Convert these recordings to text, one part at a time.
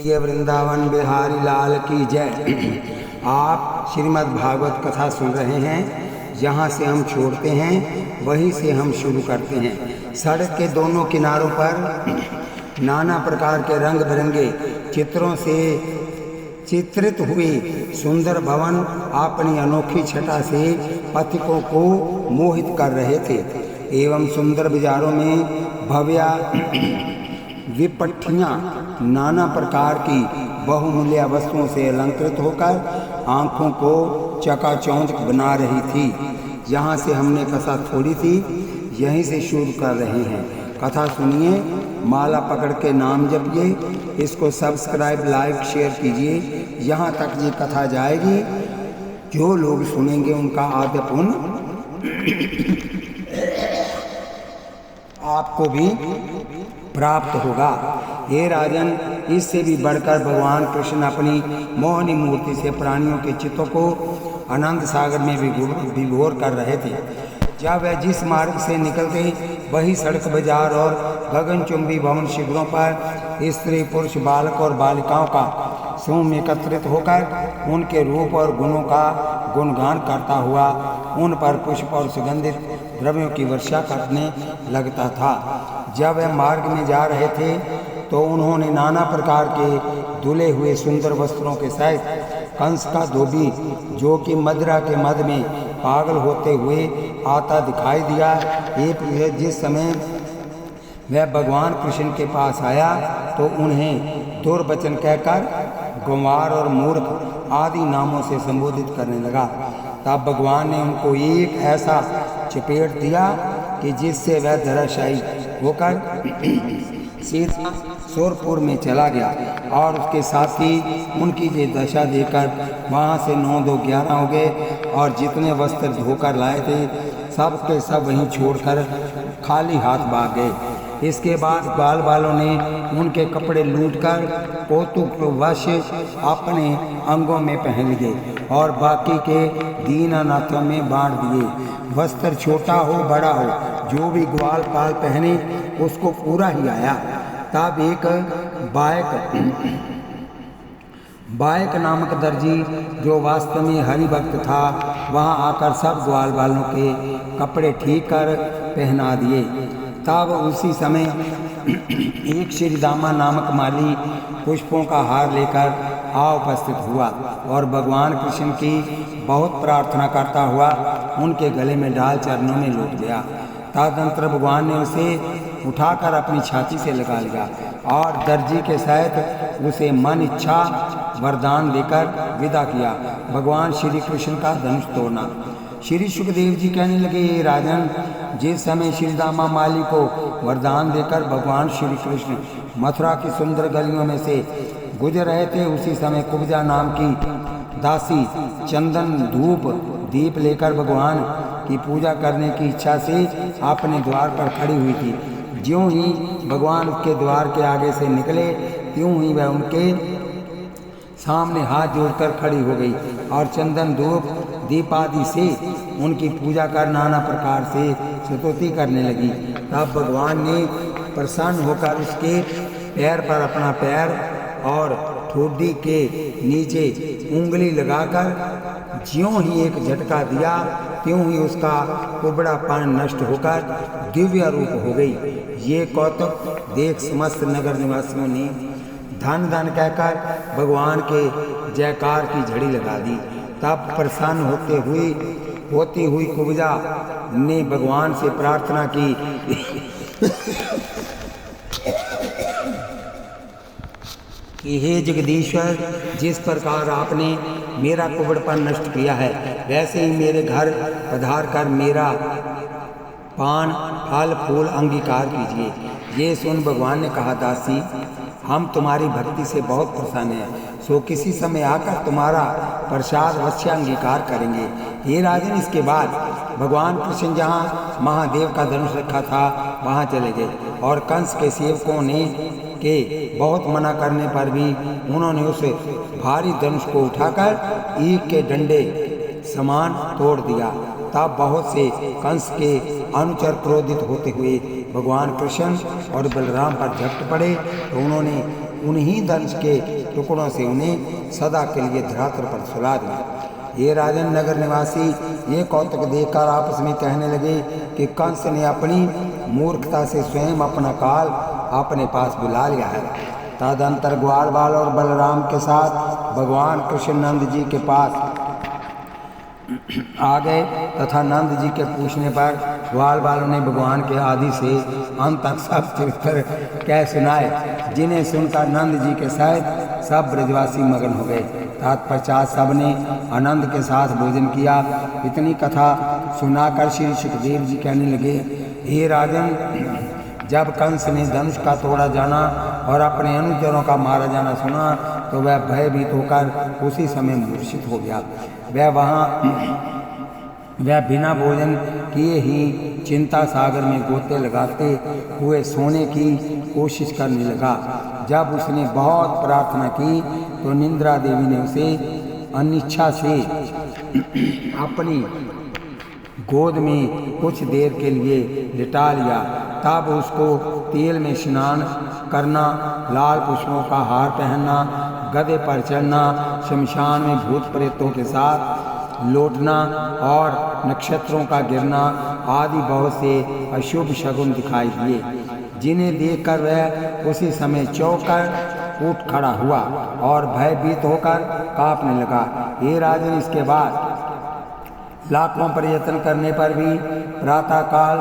ये वृंदावन बिहारी लाल की जय। आप श्रीमद् भागवत कथा सुन रहे हैं। जहाँ से हम छोड़ते हैं वहीं से हम शुरू करते हैं। सड़क के दोनों किनारों पर नाना प्रकार के रंग बिरंगे चित्रों से चित्रित हुए सुंदर भवन अपनी अनोखी छटा से पथिकों को मोहित कर रहे थे। एवं सुंदर बाजारों में भव्य विपट्ठियाँ नाना प्रकार की बहुमूल्य वस्तुओं से अलंकृत होकर आँखों को चकाचौंध बना रही थी। यहाँ से हमने कथा थोड़ी थी, यहीं से शुरू कर रहे हैं। कथा सुनिए, माला पकड़ के नाम जपिए, इसको सब्सक्राइब लाइक शेयर कीजिए। यहाँ तक ये कथा जाएगी, जो लोग सुनेंगे उनका आद्य पुण्य आपको भी प्राप्त होगा। हे राजन, इससे भी बढ़कर भगवान कृष्ण अपनी मोहनी मूर्ति से प्राणियों के चित्तों को आनंद सागर में विभोर कर रहे थे। जब वह जिस मार्ग से निकलते वही सड़क बाजार और गगनचुंबी भवन शिविरों पर स्त्री पुरुष बालक और बालिकाओं का समूह एकत्रित होकर उनके रूप और गुणों का गुणगान करता हुआ उन पर पुष्प और सुगंधित द्रव्यों की वर्षा करने लगता था। जब वह मार्ग में जा रहे थे तो उन्होंने नाना प्रकार के धुले हुए सुंदर वस्त्रों के सहित कंस का धोबी, जो कि मदिरा के मद में पागल होते हुए आता दिखाई दिया। एक जिस समय वह भगवान कृष्ण के पास आया तो उन्हें दुर्वचन कहकर गंवार और मूर्ख आदि नामों से संबोधित करने लगा। तब भगवान ने उनको एक ऐसा चपेट दिया कि जिससे वह धराशायी होकर सीधा सोरपुर में चला गया और उसके साथ ही उनकी ये दशा देखकर वहाँ से 9-2-11 हो गए और जितने वस्त्र धोकर लाए थे सब के सब वहीं छोड़कर खाली हाथ भाग गए। इसके बाद बाल बालों ने उनके कपड़े लूटकर कौतुकवश अपने अंगों में पहन लिए और बाकी के दीनानाथों में बांट दिए। वस्त्र छोटा हो बड़ा हो, जो भी ग्वाल पाल पहने उसको पूरा ही आया। तब एक बायक नामक दर्जी, जो वास्तव में हरि भक्त था, वहां आकर सब ग्वाल बालों के कपड़े ठीक कर पहना दिए। तब उसी समय एक श्रीदामा नामक माली पुष्पों का हार लेकर आ उपस्थित हुआ और भगवान कृष्ण की बहुत प्रार्थना करता हुआ उनके गले में डाल चरणों में लौट गया। तदनंतर भगवान ने उसे उठाकर अपनी छाती से लगा लिया और दर्जी के सहित उसे मन इच्छा वरदान देकर विदा किया। भगवान श्री कृष्ण का धनुष तोड़ना। श्री सुखदेव जी कहने लगे, ये राजन, जिस समय श्रीदामा माली को वरदान देकर भगवान श्री कृष्ण मथुरा की सुंदर गलियों में से गुजर रहे थे, उसी समय कुब्जा नाम की दासी चंदन धूप दीप लेकर भगवान की पूजा करने की इच्छा से अपने द्वार पर खड़ी हुई थी। ज्यों ही भगवान उसके द्वार के आगे से निकले, त्यों ही वह उनके सामने हाथ जोड़कर खड़ी हो गई और चंदन धूप दीप आदि से उनकी पूजा कर नाना प्रकार से स्तुति करने लगी। तब भगवान ने प्रसन्न होकर उसके पैर पर अपना पैर और ठोडी के नीचे उंगली लगाकर ज्यों ही एक झटका दिया, त्यों ही उसका कुबड़ापन नष्ट होकर दिव्य रूप हो गई। ये कौतुक देख समस्त नगर निवासियों ने धन धन कहकर भगवान के जयकार की झड़ी लगा दी। तब प्रसन्न होती हुई कुब्जा ने भगवान से प्रार्थना की कि हे जगदीश्वर, जिस प्रकार आपने मेरा कुबड़पन नष्ट किया है, वैसे ही मेरे घर पधार कर मेरा पान फल फूल अंगीकार कीजिए। ये सुन भगवान ने कहा, दासी, हम तुम्हारी भक्ति से बहुत प्रसन्न हैं, सो किसी समय आकर तुम्हारा प्रसाद अवश्य अंगीकार करेंगे। हे राजन, इसके बाद भगवान कृष्ण जहाँ महादेव का धनुष रखा था वहाँ चले गए और कंस के सेवकों ने के बहुत मना करने पर भी उन्होंने उस भारी धनुष को उठाकर ईख के डंडे समान तोड़ दिया। तब बहुत से कंस के अनुचर क्रोधित होते हुए भगवान कृष्ण और बलराम पर झपट पड़े तो उन्होंने उन्हीं धनुष के टुकड़ों से उन्हें सदा के लिए धरातल पर सुला दिया। ये राजन नगर निवासी ये कौतुक देखकर आपस में कहने लगे कि कंस ने अपनी मूर्खता से स्वयं अपना काल अपने पास बुला लिया है। तदंतर ग्वाल बाल और बलराम के साथ भगवान कृष्ण नंद जी के पास आ गए तथा नंद जी के पूछने पर ग्वाल बालों ने भगवान के आदि से अंत तक सब चरित्र कह सुनाए, जिन्हें सुनकर नंद जी के सहित सब ब्रजवासी मगन हो गए। तत्पश्चात सबने आनंद के साथ भोजन किया। इतनी कथा सुनाकर श्री सुखदेव जी कहने लगे, हे राजन, जब कंस ने धनुष का तोड़ा जाना और अपने अनुचरों का मारा जाना सुना तो वह भयभीत होकर उसी समय मूर्छित हो गया। वह बिना भोजन किए ही चिंता सागर में गोते लगाते हुए सोने की कोशिश करने लगा। जब उसने बहुत प्रार्थना की तो निंद्रा देवी ने उसे अनिच्छा से अपनी गोद में कुछ देर के लिए लिटा लिया। तब उसको तेल में स्नान करना, लाल पुष्पों का हार पहनना, गधे पर चढ़ना, शमशान में भूत प्रेतों के साथ लौटना और नक्षत्रों का गिरना आदि बहुत से अशुभ शगुन दिखाई दिए, जिन्हें देखकर वह उसी समय चौंककर उठ खड़ा हुआ और भयभीत होकर कांपने लगा। हे राजन, इसके बाद लाखों प्रयत्न करने पर भी प्रातःकाल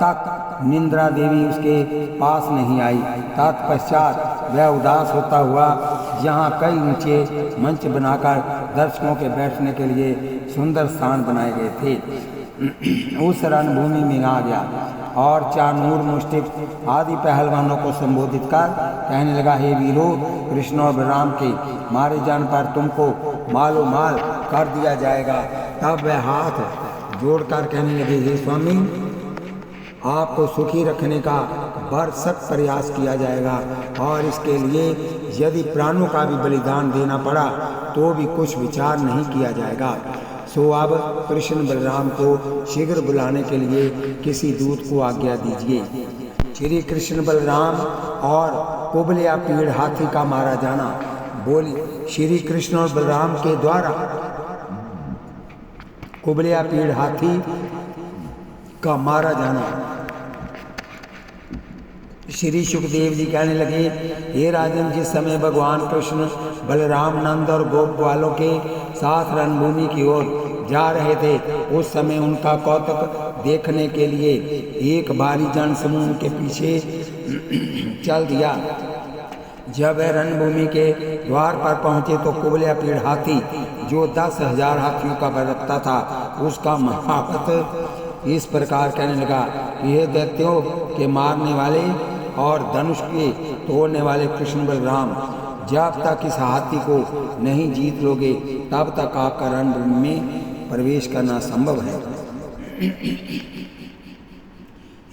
तक निंद्रा देवी उसके पास नहीं आई। तत्पश्चात वह उदास होता हुआ यहाँ कई ऊंचे मंच बनाकर दर्शकों के बैठने के लिए सुंदर स्थान बनाए गए थे, उस रणभूमि में आ गया और चानूर मुष्टिक आदि पहलवानों को संबोधित कर कहने लगा, हे वीरों, कृष्ण और बलराम के मारे जाने पर तुमको मालो माल कर दिया जाएगा। तब वह हाथ जोड़कर कहने लगे, हे स्वामी, आपको सुखी रखने का भरसक प्रयास किया जाएगा और इसके लिए यदि प्राणों का भी बलिदान देना पड़ा तो भी कुछ विचार नहीं किया जाएगा। सो अब कृष्ण बलराम को शीघ्र बुलाने के लिए किसी दूत को आज्ञा दीजिए। श्री कृष्ण बलराम और कुबलिया पीड़ हाथी का मारा जाना। बोली, श्री कृष्ण और बलराम के द्वारा कुबलिया पीड़ हाथी का मारा जाना। श्री सुखदेव जी कहने लगे, हे राजन, जिस समय भगवान कृष्ण बलराम नंद और गोप ग्वालों के साथ रणभूमि की ओर जा रहे थे, उस समय उनका कौतुक देखने के लिए एक भारी जन समूह उनके पीछे चल दिया। जब वह रणभूमि के द्वार पर पहुंचे तो कुबलिया पीड़ हाथी, जो 10,000 हाथियों का बरतता था, उसका महावत इस प्रकार कहने लगा, यह दैत्यों के मारने वाले और धनुष के तोड़ने वाले कृष्ण बलराम, जब तक इस हाथी को नहीं जीत लोगे तब तक आपका रणभूमि में प्रवेश करना संभव है।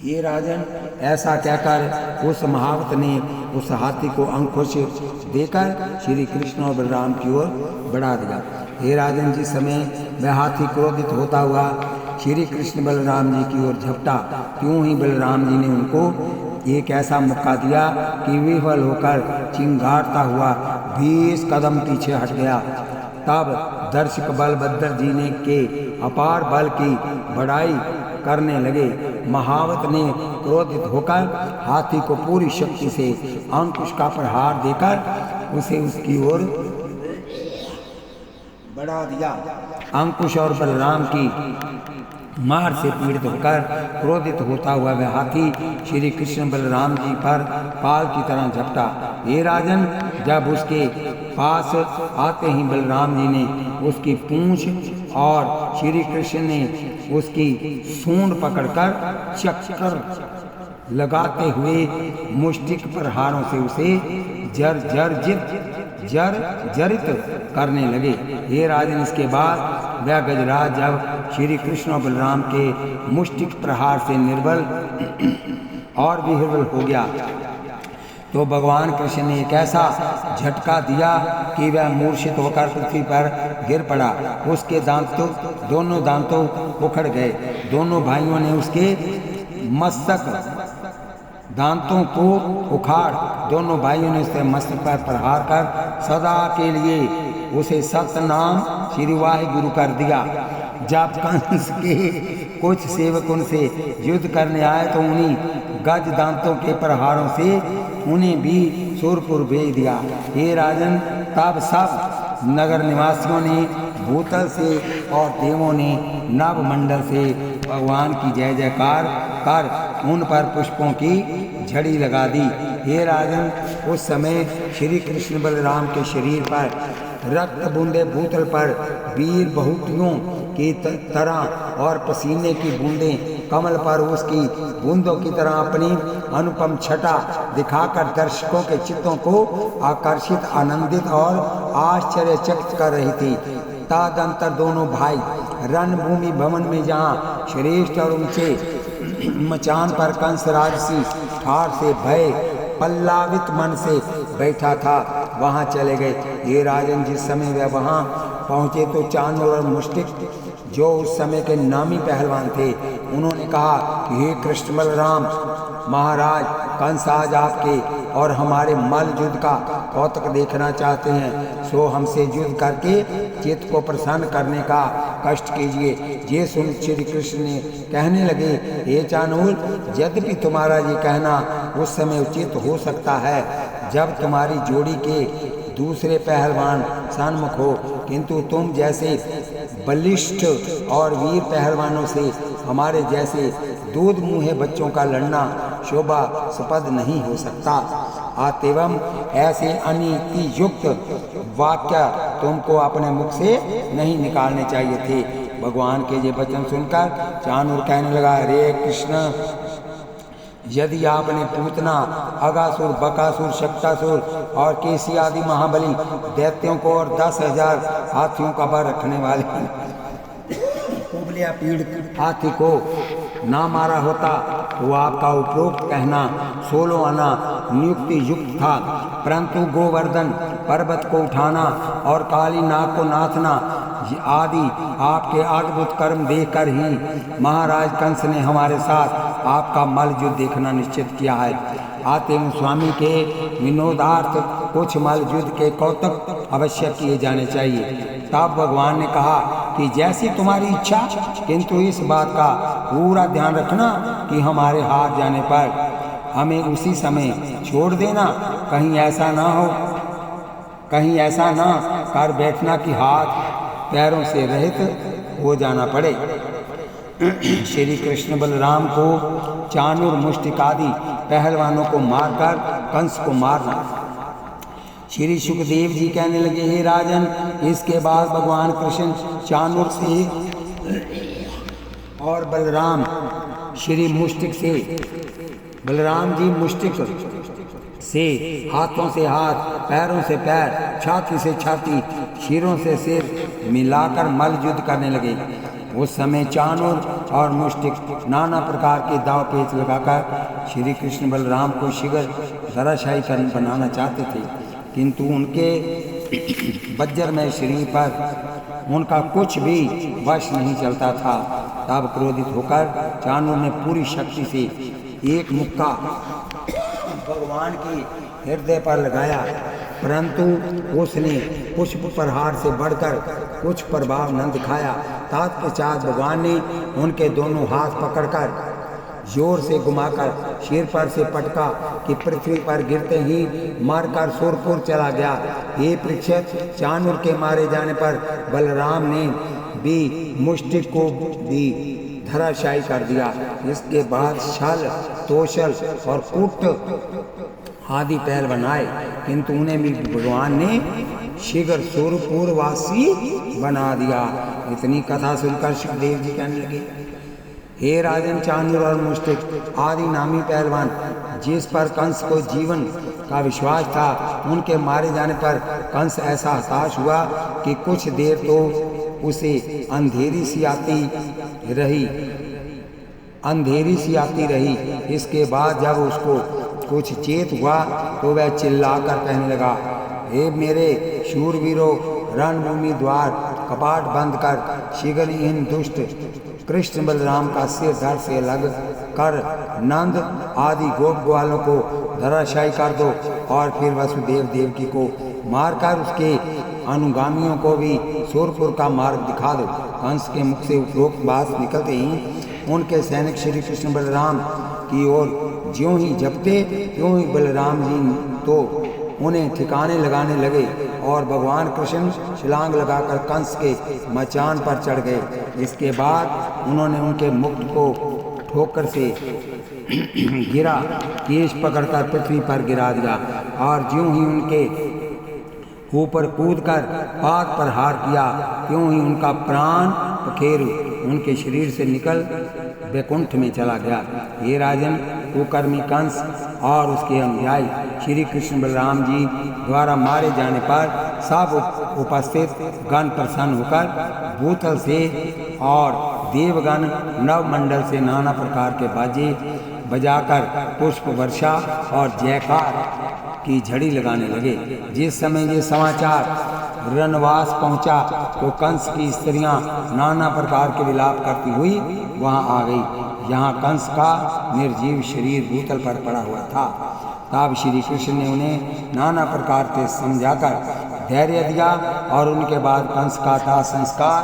ये राजन, ऐसा कहकर उस महावत ने उस हाथी को अंकुश देकर श्री कृष्ण और बलराम की ओर बढ़ा दिया। हे राजन, जिस समय वह हाथी क्रोधित होता हुआ श्री कृष्ण बलराम जी की ओर झपटा, त्यों ही बलराम जी ने उनको एक ऐसा मौका दिया कि विफल होकर चिंगारता हुआ 20 कदम पीछे हट गया। तब दर्शक बलभद्र जी ने के अपार बल की बढ़ाई करने लगे। महावत ने क्रोधित होकर हाथी को पूरी शक्ति से अंकुश का प्रहार देकर उसे उसकी ओर बढ़ा दिया। अंकुश और बलराम की मार से पीड़ित होकर क्रोधित होता हुआ वह हाथी श्री कृष्ण बलराम जी पर पाल की तरह झपटा। हे राजन, जब उसके पास आते ही बलराम जी ने उसकी पूंछ और श्री कृष्ण ने उसकी सूंड पकड़कर चक्कर लगाते हुए मुष्टिक प्रहारों से उसे जर्जरित करने लगे। हे राजन, इसके बाद वह गजराज जब श्री कृष्ण और बलराम के मुष्टिक प्रहार से निर्बल और विह्वल हो गया तो भगवान कृष्ण ने एक ऐसा झटका दिया कि वह मूर्छित होकर पृथ्वी पर गिर पड़ा। उसके दोनों दांतों उखड़ गए। दोनों भाइयों ने उसके मस्तक दांतों को उखाड़ दोनों भाइयों ने उसके मस्तक पर प्रहार कर सदा के लिए उसे सतनाम श्री वाहिगुरु कर दिया। जब कंस के कुछ सेवक उनसे युद्ध करने आए तो उन्हीं गज दांतों के प्रहारों से उन्हें भी सुरपुर भेज दिया। हे राजन, तब सब नगर निवासियों ने भूतल से और देवों ने नवमंडल से भगवान की जय जयकार कर उन पर पुष्पों की झड़ी लगा दी। हे राजन, उस समय श्री कृष्ण बलराम के शरीर पर रक्त बूंदे भूतल पर वीर बहुतियों की तरह और पसीने की बूंदें कमल पर उसकी बूंदों की तरह अपनी अनुपम छटा दिखाकर दर्शकों के चित्तों को आकर्षित, आनंदित और आश्चर्यचकित कर रही थी। तदंतर दोनों भाई रणभूमि भवन में जहाँ श्रेष्ठ और ऊंचे मचान पर कंस राजसी ठार से भय पल्लावित मन से बैठा था वहां चले गए। ये राजन, जिस समय वे वहां पहुंचे तो चाणूर और मुष्टिक, जो उस समय के नामी पहलवान थे, उन्होंने कहा कि हे कृष्ण बलराम महाराज, कंस आज आपके और हमारे मल युद्ध का कौतुक देखना चाहते हैं, सो हमसे युद्ध करके चित्त को प्रसन्न करने का कष्ट कीजिए। ये सुन श्री कृष्ण ने कहने लगे, हे चाणूर, यद्यपि तुम्हारा ये कहना उस समय उचित हो सकता है जब तुम्हारी जोड़ी के दूसरे पहलवान सन्मुख हो, किंतु तुम जैसे बलिष्ठ और वीर पहलवानों से हमारे जैसे दूध मुँहे बच्चों का लड़ना शोभा सुपद नहीं हो सकता। अतएव ऐसे अनीति युक्त वाक्य तुमको अपने मुख से नहीं निकालने चाहिए थे। भगवान के ये वचन सुनकर चाणूर कहने लगा, रे कृष्ण, यदि आपने पूतना, अगासुर, बकासुर, शक्तासुर और केसी आदि महाबली दैत्यों को और 10,000 हाथियों का बल रखने वाले कुबलिया पीड़ हाथी को ना मारा होता तो आपका उपरोक्त कहना 16 आना नियुक्ति युक्त था, परंतु गोवर्धन पर्वत को उठाना और काली नाग को नाथना आदि आपके अद्भुत कर्म देखकर ही महाराज कंस ने हमारे साथ आपका मल युद्ध देखना निश्चित किया है। आते स्वामी के विनोदार्थ कुछ मल युद्ध के कौतुक अवश्य किए जाने चाहिए। तब भगवान ने कहा कि जैसी तुम्हारी इच्छा, किंतु इस बात का पूरा ध्यान रखना कि हमारे हार जाने पर हमें उसी समय छोड़ देना। कहीं ऐसा ना कर बैठना कि हाथ पैरों से रहित हो जाना पड़े। श्री कृष्ण बलराम को चाणूर, मुष्टिक आदि पहलवानों को मारकर कंस को मारना। श्री सुखदेव जी कहने लगे, हे राजन, इसके बाद भगवान कृष्ण चाणूर से और बलराम जी मुष्टिक से हाथों से हाथ, पैरों से पैर, छाती से छाती, सिरों से सिर मिलाकर मल युद्ध करने लगे। उस समय चाणूर और मुष्टिक नाना प्रकार के दाव पेच लगाकर श्री कृष्ण बलराम को शीघ्र धराशायी बनाना चाहते थे, किंतु उनके वज्रमय शरीर पर उनका कुछ भी वश नहीं चलता था। तब क्रोधित होकर चाणूर ने पूरी शक्ति से एक मुक्का भगवान के हृदय पर लगाया, परंतु उसने पुष्प प्रहार से बढ़कर कुछ प्रभाव न दिखाया। तत्पश्चात भगवान ने उनके दोनों हाथ पकड़कर जोर से घुमाकर सिर पर से पटका कि पृथ्वी पर गिरते ही मारकर सुरपुर चला गया। ये परीक्षित, चाणूर के मारे जाने पर बलराम ने भी मुष्टिक को भी धराशायी कर दिया। इसके बाद छल, तोषल और कूट आदि पहलवान आए, किंतु उन्हें भी भगवान ने शीघ्र सुरपुरवासी बना दिया। इतनी कथा सुनकर सुखदेव जी कहने लगे, हे राजन, चाणूर और मुष्टिक आदि नामी पहलवान जिस पर कंस को जीवन का विश्वास था, उनके मारे जाने पर कंस ऐसा हताश हुआ कि कुछ देर तो उसे अंधेरी सी आती रही। इसके बाद जब उसको कुछ चेत हुआ तो वह चिल्लाकर कहने लगा, हे मेरे शूरवीरों, रणभूमि द्वार कपाट बंद कर शीघ्र इन दुष्ट कृष्ण बलराम का सिर धड़ से अलग कर नंद आदि गोप ग्वालों को धराशायी कर दो और फिर वसुदेव देवकी को मारकर उसके अनुगामियों को भी सुरपुर का मार्ग दिखा दो। कंस के मुख से उपरोक्त बात निकलते ही उनके सैनिक श्री कृष्ण बलराम की ओर ज्यों ही झपटे त्यों ही बलराम जी तो उन्हें ठिकाने लगाने लगे और भगवान कृष्ण छलांग लगाकर कंस के मचान पर चढ़ गए। इसके बाद उन्होंने उनके मुकुट को ठोकर से गिरा केश पकड़कर पृथ्वी पर गिरा दिया और ज्यों ही उनके ऊपर कूदकर पाद पर हार किया त्यों ही उनका प्राण पखेरु उनके शरीर से निकल वैकुंठ में चला गया। ये राजन, कुकर्मी कंस और उसके अनुयायी श्री कृष्ण बलराम जी द्वारा मारे जाने पर सब उपस्थित गण प्रसन्न होकर भूतल से और देवगण नवमंडल से नाना प्रकार के बाजे बजाकर पुष्प वर्षा और जयकार की झड़ी लगाने लगे। जिस समय ये समाचार रणवास पहुंचा तो कंस की स्त्रियां नाना प्रकार के विलाप करती हुई वहां आ गई। यहाँ कंस का निर्जीव शरीर भूतल पर पड़ा हुआ था। तब श्री कृष्ण ने उन्हें नाना प्रकार से समझाकर धैर्य दिया और उनके बाद कंस का दाह संस्कार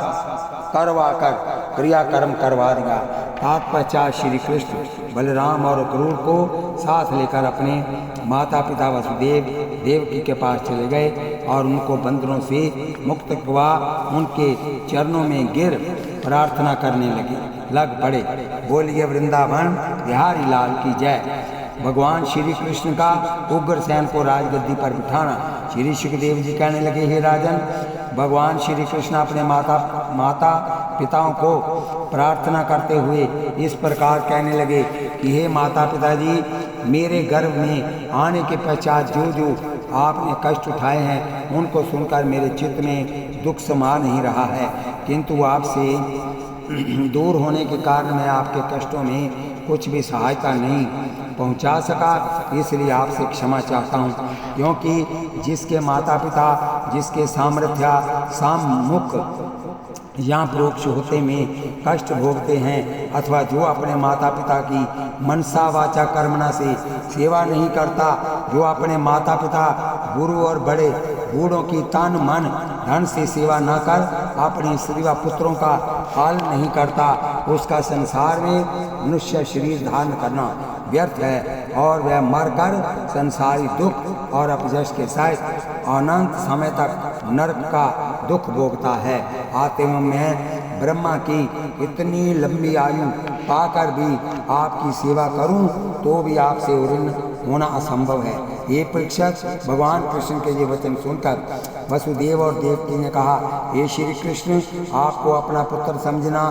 करवाकर क्रियाकर्म करवा दिया। तत्पश्चात श्री कृष्ण बलराम और क्रूर को साथ लेकर अपने माता पिता वसुदेव देवकी के पास चले गए और उनको बंदरों से मुक्त करवा उनके चरणों में गिर प्रार्थना करने लग पड़े। बोलिए वृंदावन बिहारी लाल की जय। भगवान श्री कृष्ण का उग्रसेन को राजगद्दी पर बिठाना। श्री सुखदेव जी कहने लगे, हे राजन, भगवान श्री कृष्ण अपने माता पिताओं को प्रार्थना करते हुए इस प्रकार कहने लगे कि हे माता पिताजी, मेरे गर्भ में आने के पश्चात जो जो आपने कष्ट उठाए हैं उनको सुनकर मेरे चित्त में दुख समा नहीं रहा है, किंतु आपसे दूर होने के कारण मैं आपके कष्टों में कुछ भी सहायता नहीं पहुंचा सका, इसलिए आपसे क्षमा चाहता हूं। क्योंकि जिसके माता पिता जिसके सामर्थ्य सामुख या प्रोक्ष होते में कष्ट भोगते हैं अथवा जो अपने माता पिता की मनसा वाचा कर्मणा से सेवा नहीं करता, जो अपने माता पिता गुरु और बड़े बूढ़ों की तन मन धन से सेवा न कर अपने स्त्री व पुत्रों का पालन नहीं करता, उसका संसार में मनुष्य शरीर धारण करना व्यर्थ है और वह मरकर संसारी दुख और अपयश के साथ अनंत समय तक नरक का दुख भोगता है। आते हुए मैं ब्रह्मा की इतनी लंबी आयु पाकर भी आपकी सेवा करूं तो भी आपसे उऋण होना असंभव है। ये परीक्षक भगवान कृष्ण के ये वचन सुनकर वसुदेव और देवकी ने कहा, हे श्री कृष्ण, आपको अपना पुत्र समझना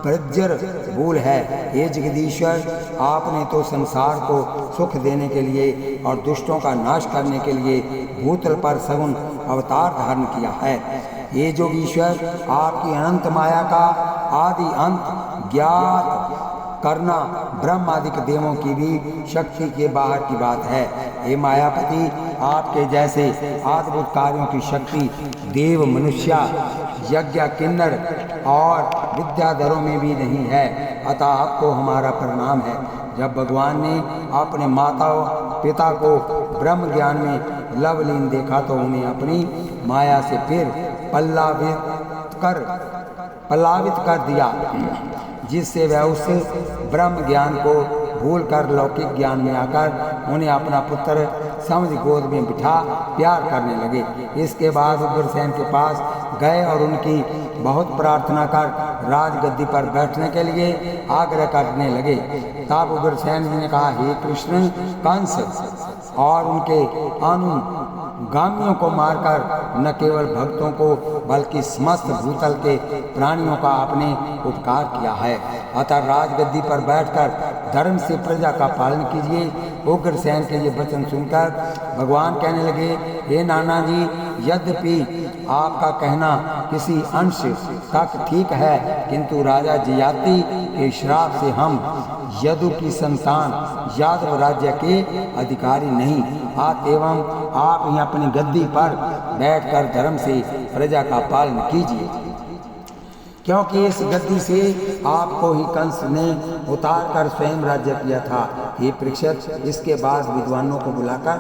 बज्र भूल है। हे जगदीश्वर, आपने तो संसार को सुख देने के लिए और दुष्टों का नाश करने के लिए भूतल पर सगुण अवतार धारण किया है। ये जोगीश्वर, आपकी अनंत माया का आदि अंत ज्ञात करना ब्रह्मादिक देवों की भी शक्ति के बाहर की बात है। हे मायापति, आपके जैसे अद्भुत कार्यों की शक्ति देव, मनुष्य, यज्ञ, किन्नर और विद्याधरों में भी नहीं है, अतः आपको हमारा प्रणाम है। जब भगवान ने अपने माता पिता को ब्रह्म ज्ञान में लवलीन देखा तो उन्हें अपनी माया से फिर पल्लावित कर दिया, जिससे वह उस ब्रह्म ज्ञान को भूलकर लौकिक ज्ञान में आकर उन्हें अपना पुत्र समझ गोद में बिठा प्यार करने लगे। इसके बाद उग्रसेन के पास गए और उनकी बहुत प्रार्थना कर राजगद्दी पर बैठने के लिए आग्रह करने लगे। तब उग्रसेन जी ने कहा, हे कृष्ण, कंस और उनके अनुगामियों को मारकर न केवल भक्तों को बल्कि समस्त भूतल के प्राणियों का आपने उपकार किया है, अतः राजगद्दी पर बैठकर धर्म से प्रजा का पालन कीजिए। उग्रसेन के ये वचन सुनकर भगवान कहने लगे, हे नाना जी, यद्यपि आपका कहना किसी अंश तक ठीक है, किंतु राजा जयाति के श्राप से हम यदु की संतान यादव राज्य के अधिकारी नहीं। एवं आप ही अपनी गद्दी पर बैठकर धर्म से प्रजा का पालन कीजिए। क्योंकि इस गद्दी से आपको ही कंस ने उतार कर स्वयं राज्य किया था। हे परीक्षित, इसके बाद विद्वानों को बुलाकर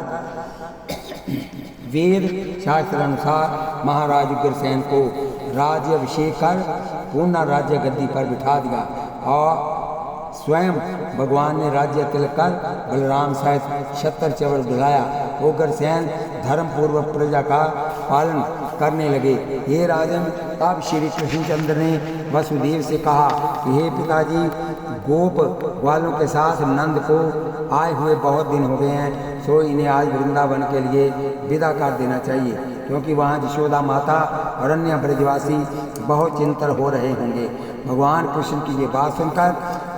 वेद शास्त्र अनुसार महाराज उग्रसेन को राज्याभिषेक कर पूर्ण राज्य गद्दी पर बिठा दिया और स्वयं भगवान ने राज्य तिलक कर बलराम सहित 70 चवर बुलाया। उग्रसेन धर्म पूर्वक प्रजा का पालन करने लगे। हे राजन, तब श्री कृष्णचंद्र ने वसुदेव से कहा कि हे पिताजी, गोप वालों के साथ नंद को आए हुए बहुत दिन हो गए हैं, सो इन्हें आज वृंदावन के लिए विदा कर देना चाहिए, क्योंकि वहाँ यशोदा माता और अन्य ब्रजवासी बहुत चिंतित हो रहे होंगे। भगवान कृष्ण की ये बात सुनकर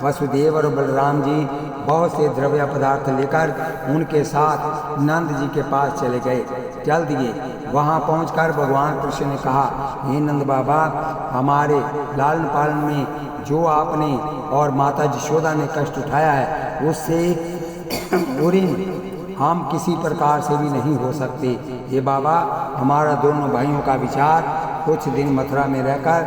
वसुदेव और बलराम जी बहुत से द्रव्य पदार्थ लेकर उनके साथ नंद जी के पास चले गए। चल दिए। वहाँ पहुंचकर भगवान कृष्ण ने कहा, हे नंद बाबा, हमारे लालन पालन में जो आपने और माता यशोदा ने कष्ट उठाया है, उससे उरीन हम किसी प्रकार से भी नहीं हो सकते। ये बाबा, हमारा दोनों भाइयों का विचार कुछ दिन मथुरा में रहकर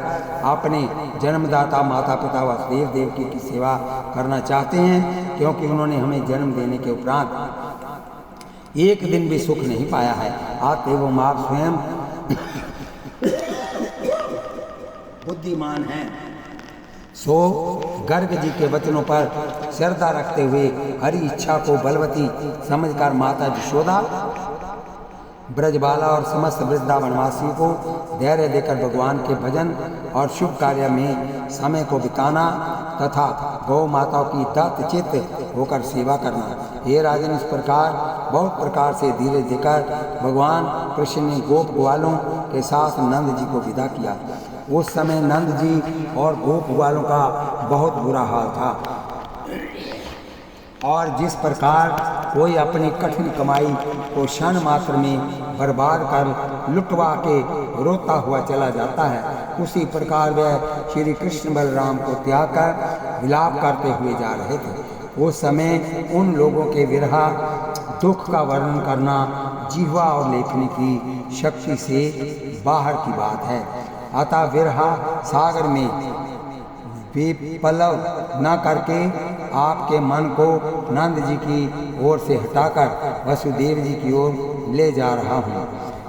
अपने जन्मदाता माता पिता वसुदेव देवकी की सेवा करना चाहते हैं, क्योंकि उन्होंने हमें जन्म देने के उपरांत एक दिन भी सुख नहीं पाया है। अतएव आप स्वयं बुद्धिमान हैं, सो गर्ग जी के वचनों पर श्रद्धा रखते हुए हरि इच्छा को बलवती समझकर माता यशोदा, ब्रजबाला और समस्त वृंदावनवासियों को धैर्य देकर भगवान के भजन और शुभ कार्य में समय को बिताना तथा गौ माताओं की दत्तचित्त होकर सेवा करना। हे राजन, इस प्रकार बहुत प्रकार से धीरे देकर भगवान कृष्ण ने गोप ग्वालों के साथ नंद जी को विदा किया। उस समय नंद जी और गोप ग्वालों का बहुत बुरा हाल था, और जिस प्रकार कोई अपनी कठिन कमाई को क्षण मात्र में बर्बाद कर लुटवा के रोता हुआ चला जाता है, उसी प्रकार वह श्री कृष्ण बलराम को त्याग कर विलाप करते हुए जा रहे थे। उस समय उन लोगों के विरह दुख का वर्णन करना जिह्वा और लेखनी की शक्ति से बाहर की बात है। अतः विरह सागर में विपलव न करके आपके मन को नंद जी की ओर से हटाकर वसुदेव जी की ओर ले जा रहा हूँ।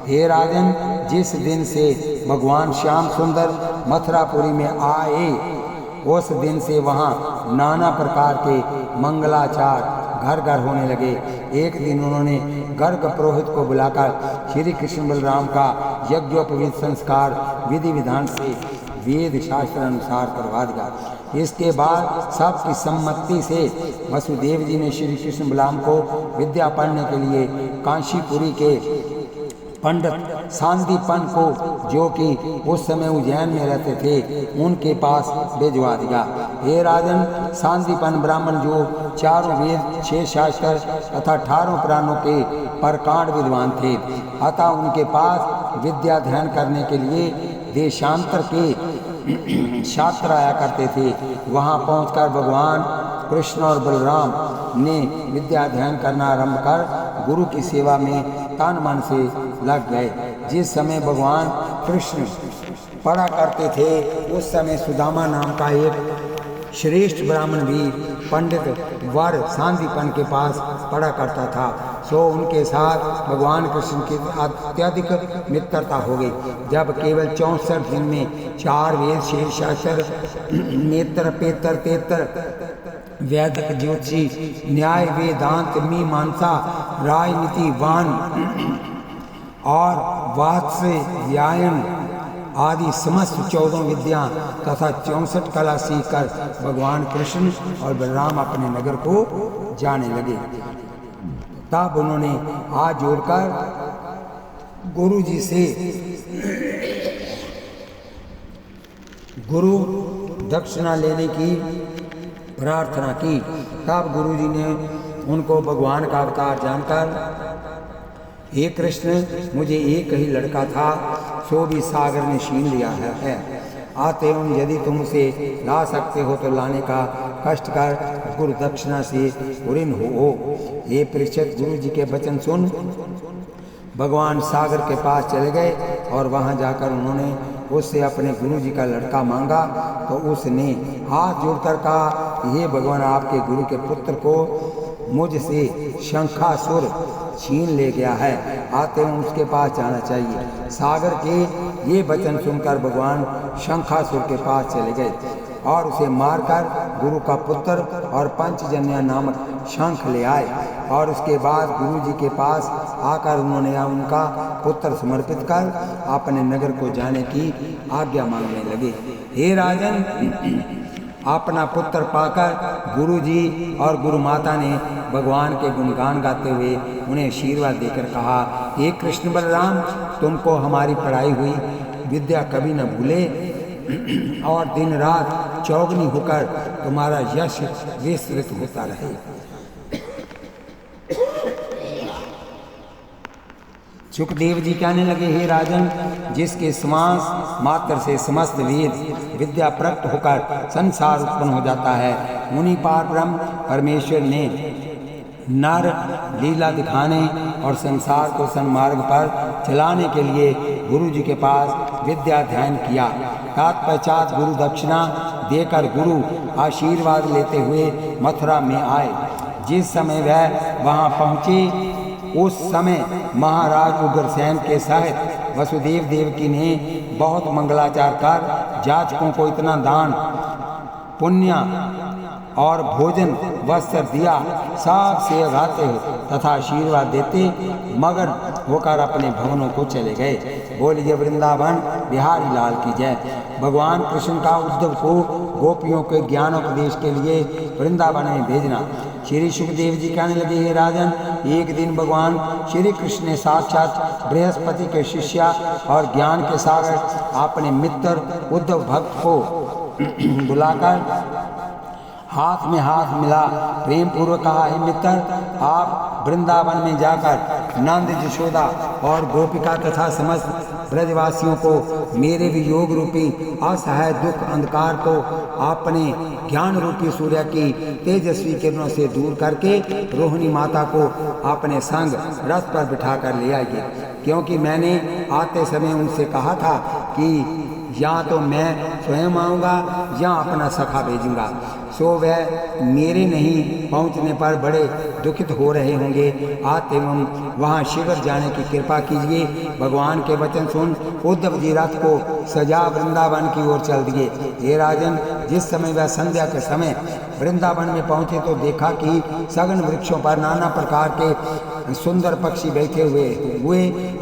हे राजन, जिस दिन से भगवान श्याम सुंदर मथुरापुरी में आए, उस दिन से वहाँ नाना प्रकार के मंगलाचार घर घर होने लगे। एक दिन उन्होंने गर्ग पुरोहित को बुलाकर श्री कृष्ण बलराम का यज्ञोपवीत संस्कार विधि विधान से वेद शास्त्र अनुसार करवा दिया। इसके बाद सबकी सम्मति से वसुदेव जी ने श्री कृष्ण बलराम को विद्या पढ़ने के लिए काशीपुरी के पंडित सांदीपन को, जो कि उस समय उज्जैन में रहते थे, उनके पास भिजवा दिया। हे राजन, सांदीपन ब्राह्मण जो चारों वेद 6 शास्त्र तथा 18 पुराणों के परकांड विद्वान थे, अतः उनके पास विद्या अध्ययन करने के लिए देशांतर के छात्र आया करते थे। वहाँ पहुंचकर भगवान कृष्ण और बलराम ने विद्या अध्ययन करना आरंभ कर गुरु की सेवा में तन मन से लग गए। जिस समय भगवान कृष्ण पढ़ा करते थे, उस समय सुदामा नाम का एक श्रेष्ठ ब्राह्मण भी पंडित वर सांदीपन के पास पढ़ा करता था। सो उनके साथ भगवान कृष्ण की अत्यधिक मित्रता हो गई। जब केवल 64 दिन में 4 वेद 6 शास्त्र नेत्र पेतर तेतर वैदिक ज्योतिषी न्याय वेदांत मीमांसा राजनीति वान और वात्स्यायन आदि समस्त 14 विद्या तथा 64 कला सीखकर भगवान कृष्ण और बलराम अपने नगर को जाने लगे। तब उन्होंने हाथ जोड़कर गुरु जी से गुरु दक्षिणा लेने की प्रार्थना की। तब गुरु जी ने उनको भगवान का अवतार जानकर, हे कृष्ण, मुझे एक ही लड़का था, सो भी सागर ने छीन लिया है। अतएव यदि तुम उसे ला सकते हो तो लाने का कष्ट कर गुरु दक्षिणा से ऋण हो। हे परीक्षित, गुरु जी के वचन सुन भगवान सागर के पास चले गए और वहां जाकर उन्होंने उससे अपने गुरु जी का लड़का मांगा तो उसने हाथ जोड़कर कहा, हे भगवान, आपके गुरु के पुत्र को मुझसे शंखासुर छीन ले गया है, आते हुए उसके पास जाना चाहिए। सागर के ये वचन सुनकर भगवान शंखासुर के पास चले गए और उसे मारकर गुरु का पुत्र और पंचजन्य नामक शंख ले आए और उसके बाद गुरु जी के पास आकर उन्होंने उनका पुत्र समर्पित कर अपने नगर को जाने की आज्ञा मांगने लगे। हे राजन, अपना पुत्र पाकर गुरु जी और गुरु माता ने भगवान के गुणगान गाते हुए उन्हें आशीर्वाद देकर कहा, हे कृष्ण बलराम, तुमको हमारी पढ़ाई हुई विद्या कभी न भूले और दिन रात चौगनी होकर तुम्हारा यश विस्तृत होता रहे। सुखदेव जी कहने लगे, हे राजन, जिसके श्वास मात्र से समस्त वेद विद्या प्रकट होकर संसार उत्पन्न हो जाता है, उन्हीं पार ब्रह्म परमेश्वर ने नर लीला दिखाने और संसार को सन्मार्ग पर चलाने के लिए गुरु जी के पास विद्या अध्ययन किया। तत्पश्चात गुरु दक्षिणा देकर गुरु आशीर्वाद लेते हुए मथुरा में आए। जिस समय वह वहां पहुंचे उस समय महाराज उग्रसेन के सहित वसुदेव देवकी ने बहुत मंगलाचार कर जाचकों को इतना दान पुण्य और भोजन वस्त्र दिया। सब से गाते तथा आशीर्वाद देते मगन होकर अपने भवनों को चले गए। बोलिए वृंदावन बिहारी लाल की जय। भगवान कृष्ण का उद्धव को गोपियों के ज्ञानोपदेश के लिए वृंदावन में भेजना। श्री सुखदेव जी कहने लगे, हे राजन, एक दिन भगवान श्री कृष्ण ने साक्षात बृहस्पति के शिष्या और ज्ञान के सागर अपने मित्र उद्धव भक्त को बुलाकर हाथ में हाथ मिला प्रेम पूर्वक कहा, हे मित्र, आप वृंदावन में जाकर नंद यशोदा और गोपिका तथा समस्त ब्रजवासियों को मेरे वियोग रूपी असहाय दुख अंधकार को अपने ज्ञान रूपी सूर्य की तेजस्वी किरणों से दूर करके रोहिणी माता को अपने संग रथ पर बिठा कर ले आएगी। क्योंकि मैंने आते समय उनसे कहा था कि या तो मैं स्वयं आऊँगा या अपना सखा भेजूँगा। सो वह मेरे नहीं पहुँचने पर बड़े दुखित हो रहे होंगे। आते एवं वहाँ शिविर जाने की कृपा कीजिए। भगवान के वचन सुन उद्धव जी रथ को सजा वृंदावन की ओर चल दिए। हे राजन, जिस समय वह संध्या के समय वृंदावन में पहुँचे तो देखा कि सघन वृक्षों पर नाना प्रकार के सुंदर पक्षी बैठे हुए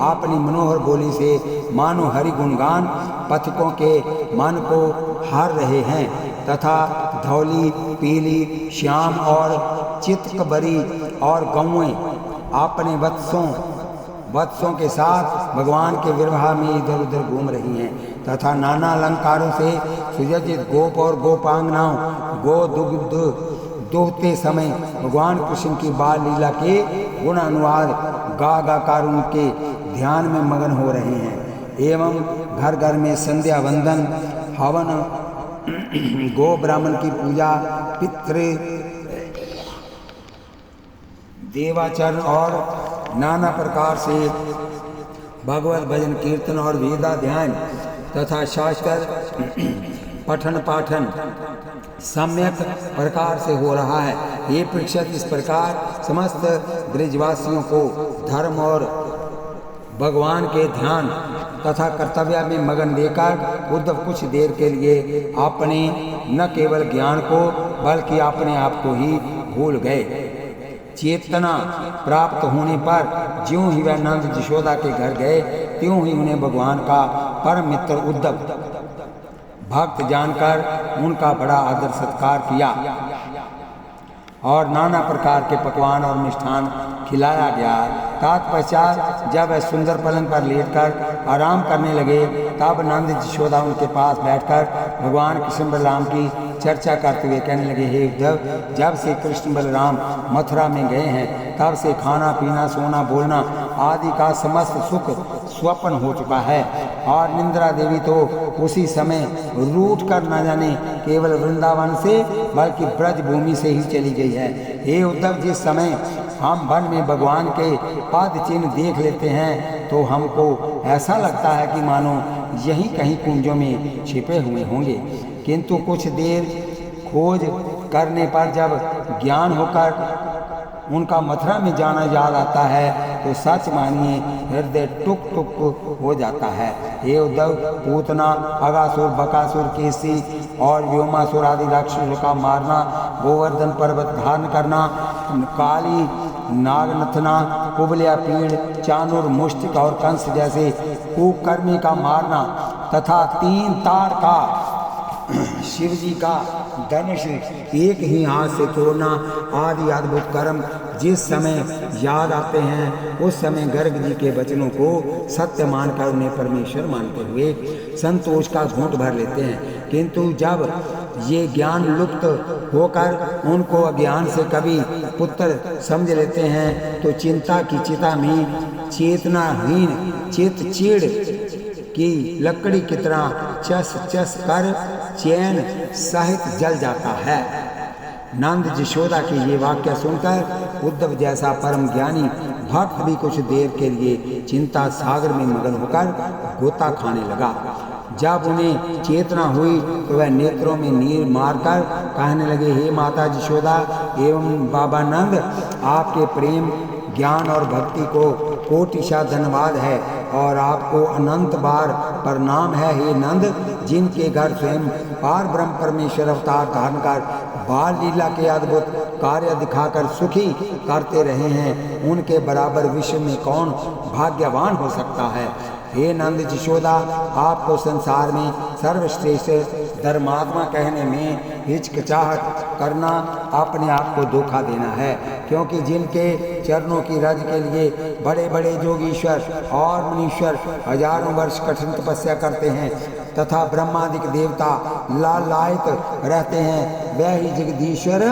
अपनी मनोहर बोली से मानो हरि गुणगान पथिकों के मन को हार रहे हैं तथा धौली, पीली, श्याम और चितकबरी और गौएं अपने वत्सों के साथ भगवान के विवाह में इधर उधर घूम रही हैं तथा नाना अलंकारों से सुसज्जित गोप और गोपांगनाओं गो दुग्ध दोहते समय भगवान कृष्ण की बाल लीला के गुण अनुवाद गा कर उनके ध्यान में मगन हो रहे हैं। एवं घर घर में संध्या वंदन, हवन, गो ब्राह्मण की पूजा, पितृ देवाचरण और नाना प्रकार से भगवत भजन कीर्तन और वेदाध्ययन तथा शास्त्र पठन पाठन सम्यक प्रकार से हो रहा है। ये परीक्षित, इस प्रकार समस्त ब्रजवासियों को धर्म और भगवान के ध्यान तथा कर्तव्य में मगन देकर उद्धव कुछ देर के लिए अपने न केवल ज्ञान को बल्कि अपने आप को ही भूल गए। चेतना प्राप्त होने पर ज्यों ही वह नंद यशोदा के घर गए त्यों ही उन्हें भगवान का परम मित्र उद्धव भक्त जानकर उनका बड़ा आदर सत्कार किया और नाना प्रकार के पकवान और मिष्ठान खिलाया गया। तत्पश्चात जब वह सुंदर पलंग पर लेटकर आराम करने लगे तब नंद यशोदा उनके पास बैठकर भगवान कृष्ण बलराम की चर्चा करते हुए कहने लगे, हे उद्धव, जब से कृष्ण बलराम मथुरा में गए हैं तब से खाना पीना सोना बोलना आदि का समस्त सुख स्वप्न हो चुका है और निंद्रा देवी तो उसी समय रूठ कर न जाने केवल वृंदावन से बल्कि ब्रज भूमि से ही चली गई है। हे उद्धव, जिस समय हम वन में भगवान के पद चिन्ह देख लेते हैं तो हमको ऐसा लगता है कि मानो यहीं कहीं कुंजों में छिपे हुए होंगे, किंतु कुछ देर खोज करने पर जब ज्ञान होकर उनका मथुरा में जाना याद आता है तो सच मानिए हृदय टुक टुक हो जाता है। हे उद्धव, पूतना, अगासुर, बकासुर, केसी और व्योमासुर आदि राक्षसों का मारना, गोवर्धन पर्वत धारण करना, काली नागनथना, कुबलिया पीड़, चाणूर, मुष्टिक और कंस जैसे कुकर्मी का मारना तथा 3 तार का शिव जी का धनुष एक ही हाथ से तोड़ना आदि अद्भुत कर्म जिस समय याद आते हैं उस समय गर्ग जी के वचनों को सत्य मानकर उन्हें परमेश्वर मानते हुए संतोष का घूंट भर लेते हैं। किंतु जब ये ज्ञान लुप्त होकर उनको अज्ञान से कभी पुत्र समझ लेते हैं तो चिंता की चिता में चेतनाहीन चितचीड़ की लकड़ी की तरह चस चस कर चैन सहित जल जाता है। नंद यशोदा के ये वाक्य सुनकर उद्धव जैसा परम ज्ञानी भक्त भी कुछ देर के लिए चिंता सागर में मगन होकर गोता खाने लगा। जब उन्हें चेतना हुई तो वह नेत्रों में नीर मारकर कहने लगे, हे माता यशोदा एवं बाबा नंद, आपके प्रेम ज्ञान और भक्ति को कोटिशा धन्यवाद है और आपको अनंत बार प्रणाम है। हे नंद, जिनके घर स्वयं पार ब्रह्म परमेश्वर अवतार धारण कर बाल लीला के अद्भुत कार्य दिखाकर सुखी करते रहे हैं, उनके बराबर विश्व में कौन भाग्यवान हो सकता है। हे नंद यशोदा, आपको संसार में सर्वश्रेष्ठ धर्मात्मा कहने में हिचकिचाहट करना अपने आप को धोखा देना है, क्योंकि जिनके चरणों की रज के लिए बड़े बड़े जोगीश्वर और मुनीश्वर हजारों वर्ष कठिन तपस्या करते हैं तथा ब्रह्मादिक देवता लालायित रहते हैं, वह ही जगदीश्वर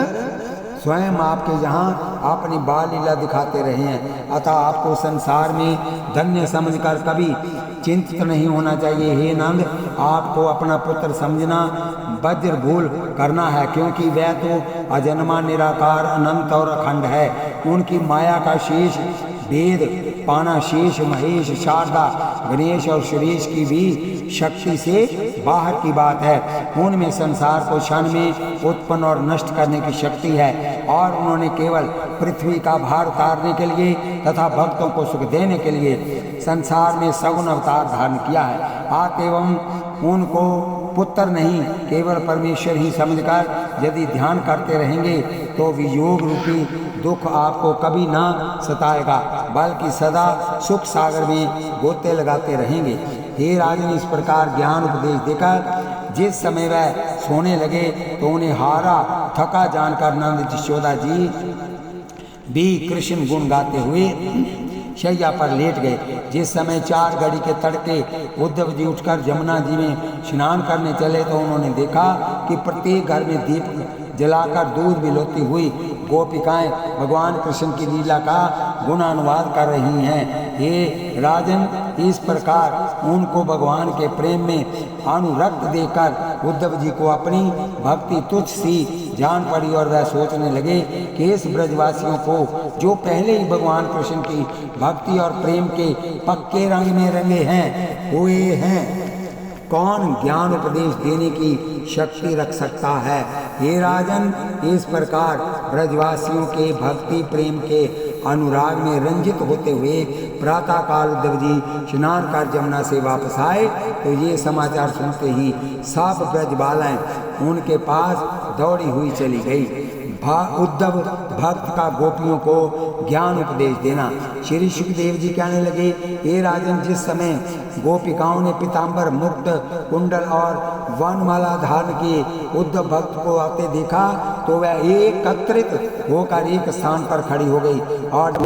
स्वयं आपके यहाँ अपनी बाल लीला दिखाते रहे हैं। अतः आपको संसार में धन्य समझकर कभी चिंतित नहीं होना चाहिए। हे नंद, आपको अपना पुत्र समझना वज्र भूल करना है, क्योंकि वह तो अजन्मा निराकार अनंत और अखंड है। उनकी माया का शेष वेद पाना शेष महेश शारदा गणेश और सुरेश की भी शक्ति से बाहर की बात है। उनमें संसार को क्षण में उत्पन्न और नष्ट करने की शक्ति है और उन्होंने केवल पृथ्वी का भार उतारने के लिए तथा भक्तों को सुख देने के लिए संसार में सगुण अवतार धारण किया है। अतएव उनको पुत्र नहीं केवल परमेश्वर ही समझकर यदि ध्यान करते रहेंगे तो वियोग रूपी दुख आपको कभी ना सताएगा, बल्कि सदा सुख सागर में गोते लगाते रहेंगे। हे राजन, इस प्रकार ज्ञान उपदेश देकर जिस समय वह सोने लगे तो उन्हें हारा थका जानकर नंद यशोदा जी भी कृष्ण गुण गाते हुए शैया पर लेट गए। जिस समय 4 घड़ी के तड़के उद्धव जी उठकर जमुना जी में स्नान करने चले तो उन्होंने देखा कि प्रत्येक घर में दीप जलाकर दूध बिलोती हुई गोपिकाएं भगवान कृष्ण की लीला का गुणानुवाद कर रही हैं। हे राजन, इस प्रकार उनको भगवान के प्रेम में अनुरक्त देकर उद्धव जी को अपनी भक्ति तुच्छ सी जान पड़ी और वह सोचने लगे कि इस ब्रजवासियों को जो पहले ही भगवान कृष्ण की भक्ति और प्रेम के पक्के रंग में रंगे हुए हैं, कौन ज्ञान उपदेश देने की शक्ति रख सकता है। हे राजन, इस प्रकार ब्रजवासियों के भक्ति प्रेम के अनुराग में रंजित होते हुए प्रातः काल उद्धव जी स्नान कर जमुना से वापस आए तो ये समाचार सुनते ही सब ब्रजबालाएं उनके पास दौड़ी हुई चली गई। उद्धव भक्त का गोपियों को ज्ञान उपदेश देना। श्री सुखदेव जी कहने लगे, हे राजन, जिस समय गोपिकाओं ने पीताम्बर मुक्त कुंडल और वनमाला धारण किए उद्धव भक्त को आते देखा तो वह एकत्रित होकर एक स्थान पर खड़ी हो गई और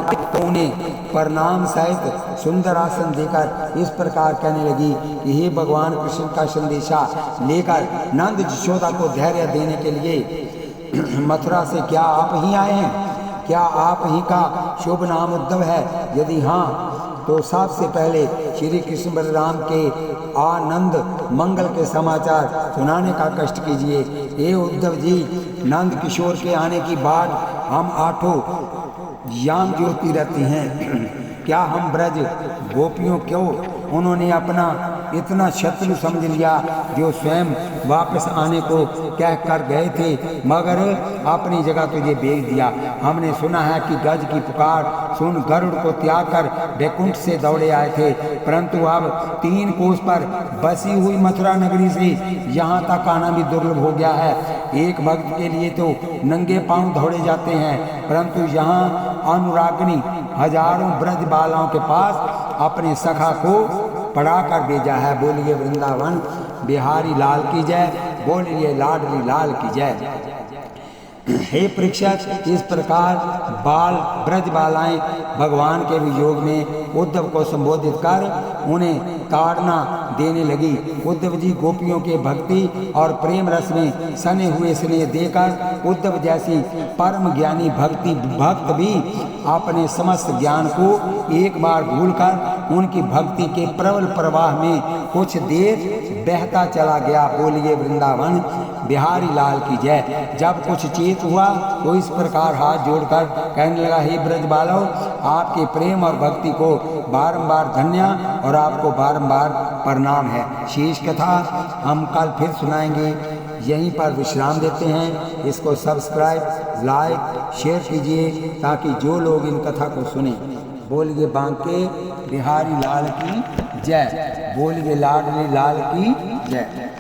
उन्हें प्रणाम सहित सुंदर आसन देकर इस प्रकार कहने लगी कि हे भगवान कृष्ण का संदेशा लेकर नंद यशोदा को धैर्य देने के लिए मथुरा से क्या आप ही आए हैं? क्या आप ही का शुभ नाम उद्धव है? यदि हाँ तो सबसे पहले श्री कृष्ण बलराम के आनंद मंगल के समाचार सुनाने का कष्ट कीजिए। हे उद्धव जी, नंद किशोर के आने की बात हम 8 याम ज्योति रहती हैं। क्या हम ब्रज गोपियों क्यों उन्होंने अपना इतना शत्रु समझ लिया जो स्वयं वापस आने को कह कर गए थे, मगर अपनी जगह तुझे भेज दिया। हमने सुना है कि गज की पुकार सुन गरुड़ को त्याग कर वैकुंठ से दौड़े आए थे, परंतु अब 3 कोस पर बसी हुई मथुरा नगरी से यहाँ तक आना भी दुर्लभ हो गया है। एक भक्त के लिए तो नंगे पांव दौड़े जाते हैं, परंतु यहाँ अनुरागिनी हजारों ब्रज बालाओं के पास अपने सखा को पढ़ा कर भेजा है। बोलिए वृंदावन बिहारी लाल की जय, बोलिए लाडली लाल की जय। हे परीक्षक, इस प्रकार बाल ब्रज बालाएं भगवान के वियोग में उद्धव को संबोधित कर उन्हें ताड़ना देने लगी। उद्धव जी गोपियों के भक्ति और प्रेम रस में सने हुए स्नेह देकर उद्धव जैसी परम ज्ञानी भक्त भी अपने समस्त ज्ञान को एक बार भूलकर उनकी भक्ति के प्रबल प्रवाह में कुछ देर बहता चला गया। बोलिए वृंदावन बिहारी लाल की जय। जब कुछ चेत हुआ तो इस प्रकार हाथ जोड़कर कहने लगा, हे ब्रज बालो, आपके प्रेम और भक्ति को बारंबार धन्य और आपको बारंबार प्रणाम है। शेष कथा हम कल फिर सुनाएंगे। यहीं पर विश्राम देते हैं। इसको सब्सक्राइब, लाइक, शेयर कीजिए ताकि जो लोग इन कथा को सुने। बोलिए बांके बिहारी लाल की जय, बोलिए लाडली लाल की जय।